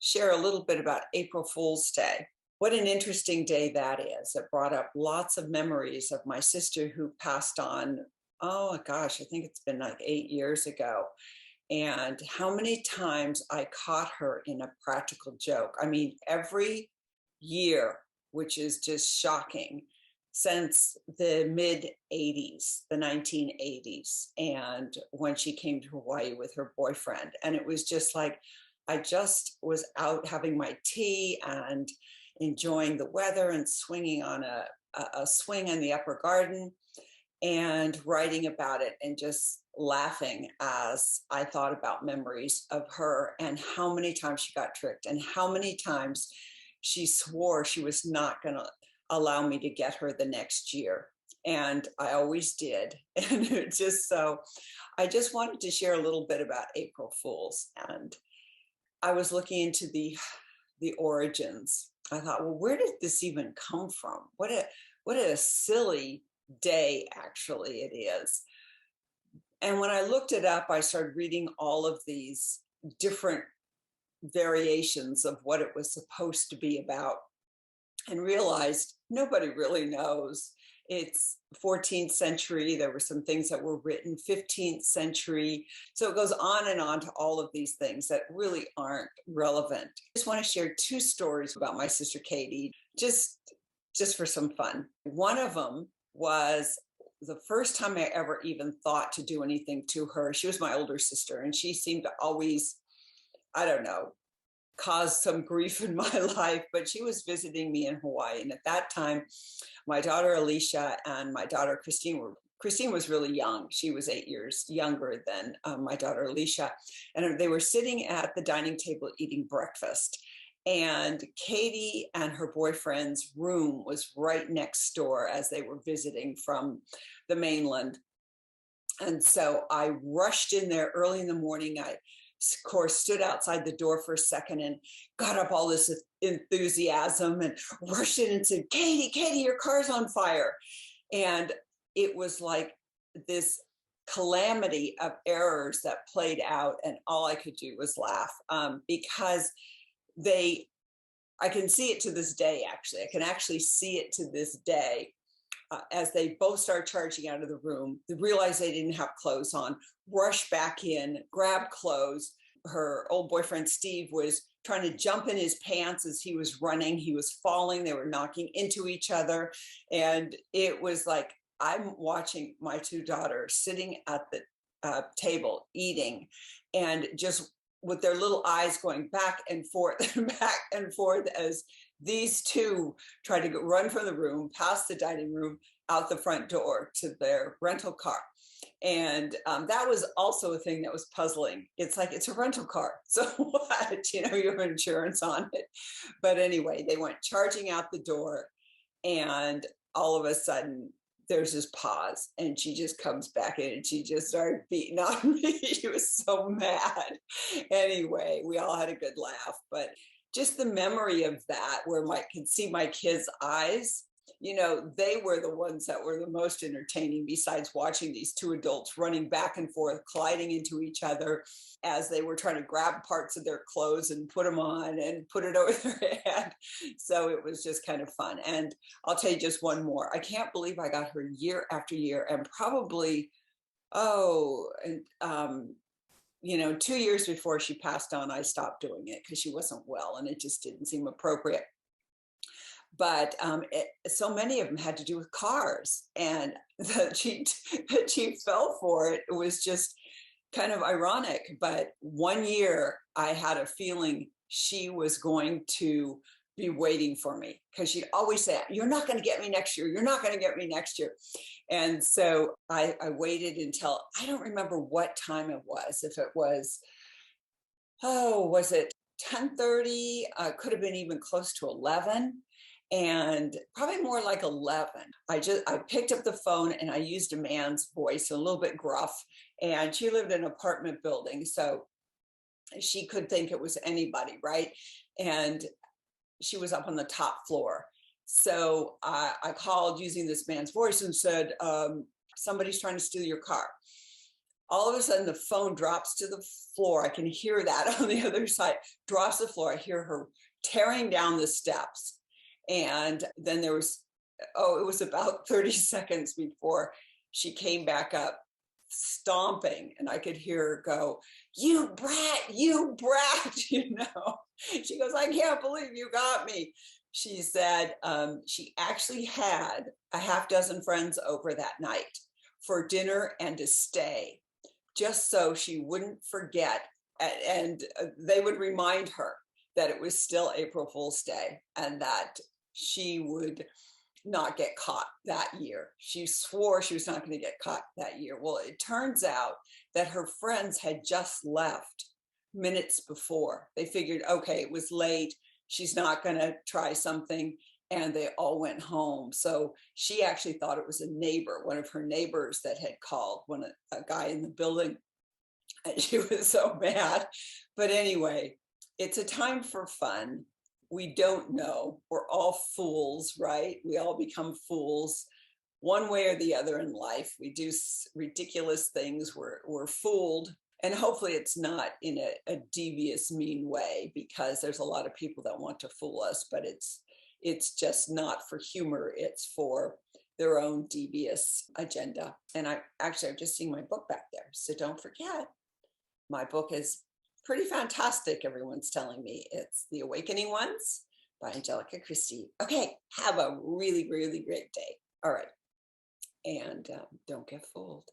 share a little bit about April Fool's Day. What an interesting day that is. It brought up lots of memories of my sister who passed on. Oh gosh, I think it's been like 8 years ago. And how many times I caught her in a practical joke. I mean, every year, which is just shocking, since the mid 80s, the 1980s, and when she came to Hawaii with her boyfriend. And it was just like, I just was out having my tea and enjoying the weather and swinging on a swing in the upper garden and writing about it and just laughing as I thought about memories of her and how many times she got tricked and how many times she swore she was not going to allow me to get her the next year. And I always did. And it just so I just wanted to share a little bit about April Fools. And I was looking into the origins. I thought, well, where did this even come from? What a silly day actually it is. And when I looked it up, I started reading all of these different variations of what it was supposed to be about and realized nobody really knows. It's 14th century. There were some things that were written 15th century. So it goes on and on to all of these things that really aren't relevant. I just want to share two stories about my sister Katy, just for some fun. One of them was the first time I ever even thought to do anything to her. She was my older sister, and she seemed to always, I don't know, caused some grief in my life, but she was visiting me in Hawaii. And at that time, my daughter Alicia and my daughter Christine was really young. She was 8 years younger than my daughter Alicia. And they were sitting at the dining table eating breakfast. And Katy and her boyfriend's room was right next door as they were visiting from the mainland. And so I rushed in there early in the morning. I, of course, stood outside the door for a second and got up all this enthusiasm and rushed in and said, Katy, your car's on fire. And it was like this calamity of errors that played out. And all I could do was laugh because I can see it to this day, actually. I can actually see it to this day as they both start charging out of the room. They realized they didn't have clothes on, rush back in, grab clothes. Her old boyfriend, Steve, was trying to jump in his pants as he was running. He was falling. They were knocking into each other. And it was like, I'm watching my two daughters sitting at the table eating and just with their little eyes going back and forth and back and forth as these two try to run from the room, past the dining room, out the front door to their rental car. And that was also a thing that was puzzling. It's like, it's a rental car. So what? You have insurance on it. But anyway, they went charging out the door. And all of a sudden, there's this pause, and she just comes back in and she just started beating on me. She was so mad. Anyway, we all had a good laugh, but just the memory of that, where I could see my kids' eyes, they were the ones that were the most entertaining, besides watching these two adults running back and forth, colliding into each other as they were trying to grab parts of their clothes and put them on and put it over their head. So it was just kind of fun. And I'll tell you just one more. I can't believe I got her year after year, and probably, 2 years before she passed on, I stopped doing it because she wasn't well and it just didn't seem appropriate. But so many of them had to do with cars, and that she fell for it. It was just kind of ironic. But one year I had a feeling she was going to be waiting for me, because she'd always say, you're not going to get me next year. You're not going to get me next year. And so I waited until, I don't remember what time it was. If it was, was it 10:30? Could have been even close to 11. And probably more like 11. I picked up the phone and I used a man's voice, a little bit gruff. And she lived in an apartment building, so she could think it was anybody, right? And she was up on the top floor. So I called using this man's voice and said, somebody's trying to steal your car. All of a sudden, the phone drops to the floor. I can hear that on the other side, drops to the floor. I hear her tearing down the steps. And then there was, oh, it was about 30 seconds before she came back up stomping, and I could hear her go, "You brat, you brat." She goes, "I can't believe you got me." She said she actually had a half dozen friends over that night for dinner and to stay, just so she wouldn't forget. And they would remind her that it was still April Fool's Day and that she would not get caught that year. She swore she was not going to get caught that year. Well, it turns out that her friends had just left minutes before. They figured, okay, it was late. She's not going to try something. And they all went home. So she actually thought it was a neighbor, one of her neighbors that had called, a guy in the building. And she was so mad. But anyway, it's a time for fun. We don't know. We're all fools, right? We all become fools one way or the other in life. We do ridiculous things. We're fooled. And hopefully it's not in a devious, mean way, because there's a lot of people that want to fool us, but it's just not for humor. It's for their own devious agenda. And I've just seen my book back there. So don't forget, my book is pretty fantastic. Everyone's telling me it's The Awakening Ones by Angelica Christie. Okay, have a really, really great day. All right. And don't get fooled.